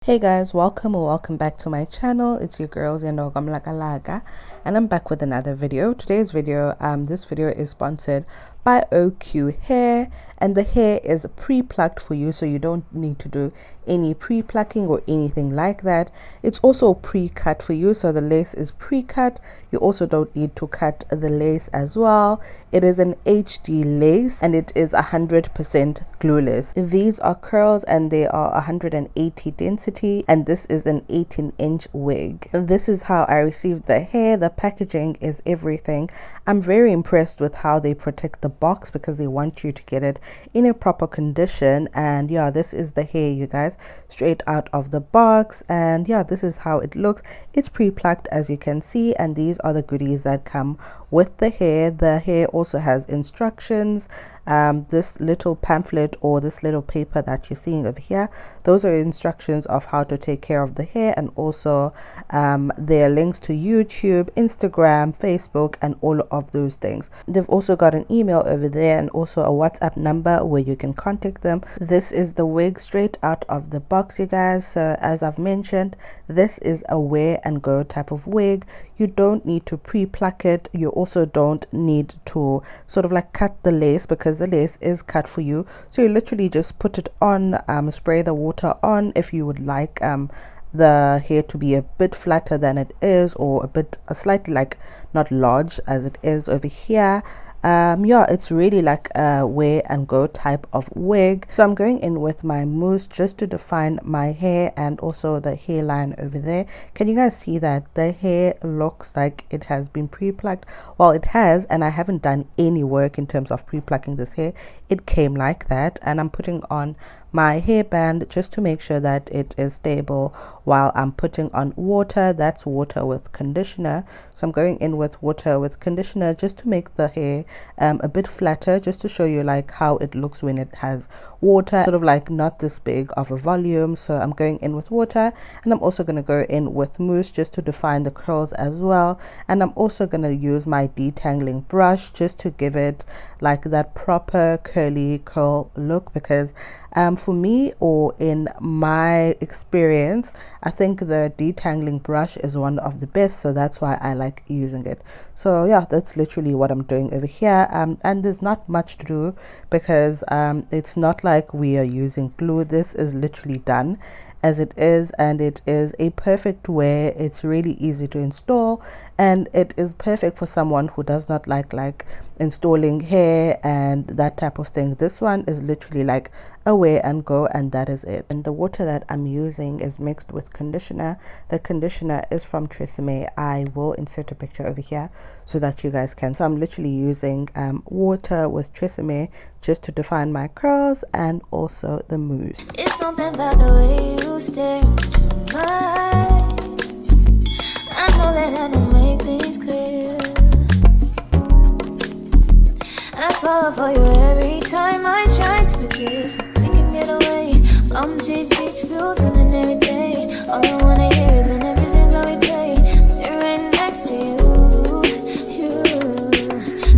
Hey guys, welcome or welcome back to my channel. It's your girl 𝐒𝐚𝐥𝐞 and I'm back with another video. Today's video, this video is sponsored by OQ Hair, and the hair is pre-plucked for you, so you don't need to do any pre-plucking or anything like that. It's also pre-cut for you, so the lace is pre-cut. You also don't need to cut the lace as well. It is an HD lace and it is 100% glueless. These are curls and they are 180 density, and this is an 18-inch wig. This is how I received the hair. The packaging is everything. I'm very impressed with how they protect the box because they want you to get it in a proper condition. And yeah, this is the hair, you guys, straight out of the box. And yeah, this is how it looks. It's pre-plucked, as you can see, and these are the goodies that come with the hair. The hair also has instructions. This little pamphlet or this little paper that you're seeing over here, those are instructions of how to take care of the hair, and also there are links to YouTube, Instagram, Facebook, and all of those things. They've also got an email over there and also a WhatsApp number where you can contact them. This is the wig straight out of the box, you guys. So as I've mentioned, this is a wear and go type of wig. You don't need to pre-pluck it. You also don't need to sort of like cut the lace because the lace is cut for you. So you literally just put it on, spray the water on if you would like the hair to be a bit flatter than it is, or a slightly like not large as it is over here. Yeah, it's really like a wear and go type of wig. So I'm going in with my mousse just to define my hair and also the hairline over there. Can you guys see that the hair looks like it has been pre-plucked? Well, it has, and I haven't done any work in terms of pre-plucking this hair. It came like that, and I'm putting on my hairband just to make sure that it is stable while I'm putting on water. That's water with conditioner. So I'm going in with water with conditioner just to make the hair a bit flatter, just to show you like how it looks when it has water, sort of like not this big of a volume. So I'm going in with water, and I'm also going to go in with mousse just to define the curls as well. And I'm also going to use my detangling brush just to give it like that proper curly curl look, because for me, or in my experience, I think the detangling brush is one of the best, so that's why I like using it. So yeah, that's literally what I'm doing over here. And there's not much to do because it's not like we are using glue. This is literally done as it is, and it is a perfect wear. It's really easy to install, and it is perfect for someone who does not like installing hair and that type of thing. This one is literally like a wear and go, and that is it. And the water that I'm using is mixed with conditioner. The conditioner is from 𝐒𝐿𝐴. I will insert a picture over here so that you guys can. So I'm literally using water with 𝐒𝐿𝐴 just to define my curls, and also the mousse. It's something about the way you stare into my eyes. I know that I don't make things clear. I fall for you every time I try to resist. We can get away. Chase beach views and every day. All I wanna hear is an episode that we play. Sit right next to you.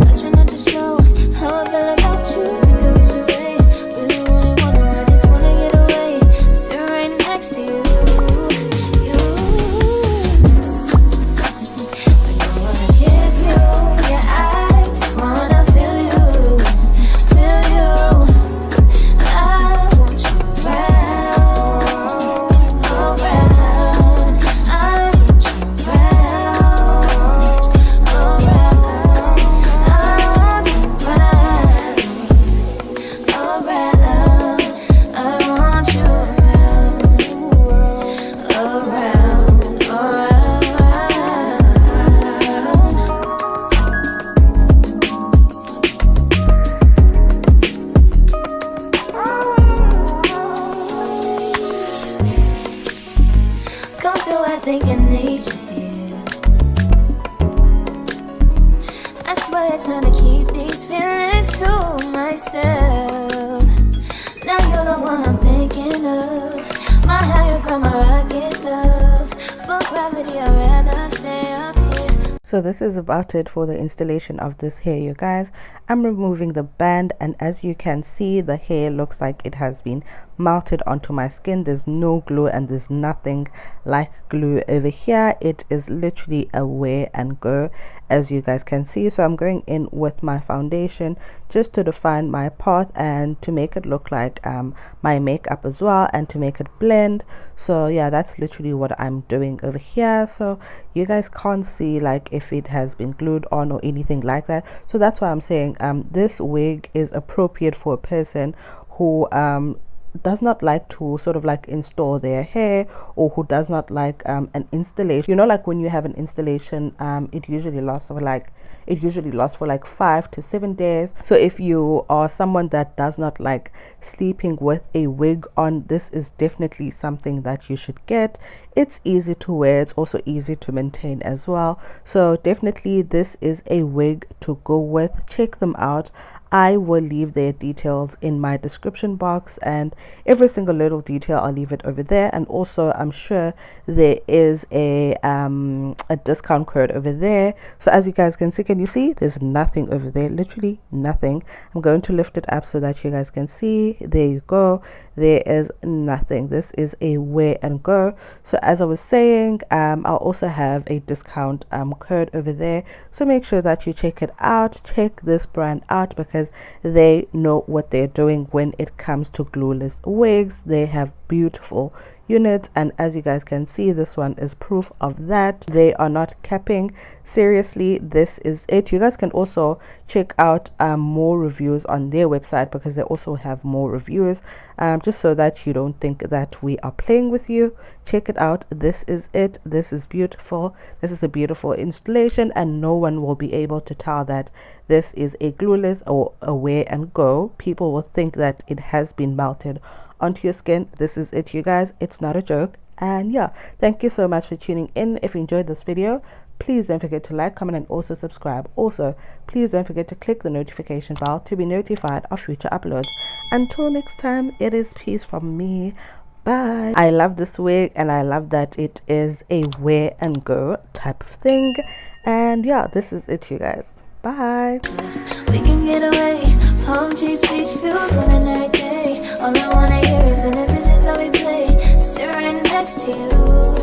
I try not to show how I feel about you. Think I wish away. Really wanna, I just wanna get away. Sit right next to you. I don't wanna kiss you. Yeah, I just wanna feel you. I think I need you here. I swear it's time to keep these feelings to myself. Now you're the one I'm thinking of. My higher ground, my rocket love. For gravity, I'd rather stay up here. So this is about it for the installation of this hair, you guys. I'm removing the band, and as you can see, the hair looks like it has been melted onto my skin. There's no glue and there's nothing like glue over here. It is literally a wear and go, as you guys can see. So I'm going in with my foundation just to define my path and to make it look like my makeup as well, and to make it blend. So yeah, that's literally what I'm doing over here. So you guys can't see like if it has been glued on or anything like that. So that's why I'm saying this wig is appropriate for a person who does not like to sort of like install their hair, or who does not like an installation. You know, like when you have an installation, it usually lasts for like 5 to 7 days. So if you are someone that does not like sleeping with a wig on, this is definitely something that you should get. It's easy to wear, it's also easy to maintain as well. So definitely this is a wig to go with. Check them out. I will leave their details in my description box, and every single little detail I'll leave it over there. And also I'm sure there is a discount code over there. So as you guys can see, can you see there's nothing over there, literally nothing. I'm going to lift it up so that you guys can see. There you go, there is nothing. This is a wear and go. So as I was saying, I'll also have a discount code over there, so make sure that you check it out. Check this brand out because they know what they're doing when it comes to glueless wigs. They have beautiful units, and as you guys can see, this one is proof of that. They are not capping. Seriously, this is it. You guys can also check out more reviews on their website, because they also have more reviews, just so that you don't think that we are playing with you. Check it out. This is it. This is beautiful. This is a beautiful installation, and no one will be able to tell that this is a glueless or a wear and go. People will think that it has been melted onto your skin. This is it, you guys. It's not a joke. And yeah, thank you so much for tuning in. If you enjoyed this video, please don't forget to like, comment, and also subscribe. Also, please don't forget to click the notification bell to be notified of future uploads. Until next time, it is peace from me. Bye. I love this wig, and I love that it is a wear and go type of thing. And yeah, this is it, you guys. Bye. We can get away, palm trees, beach views on an every day. All I wanna hear is an visions that we play. Sit right next to you.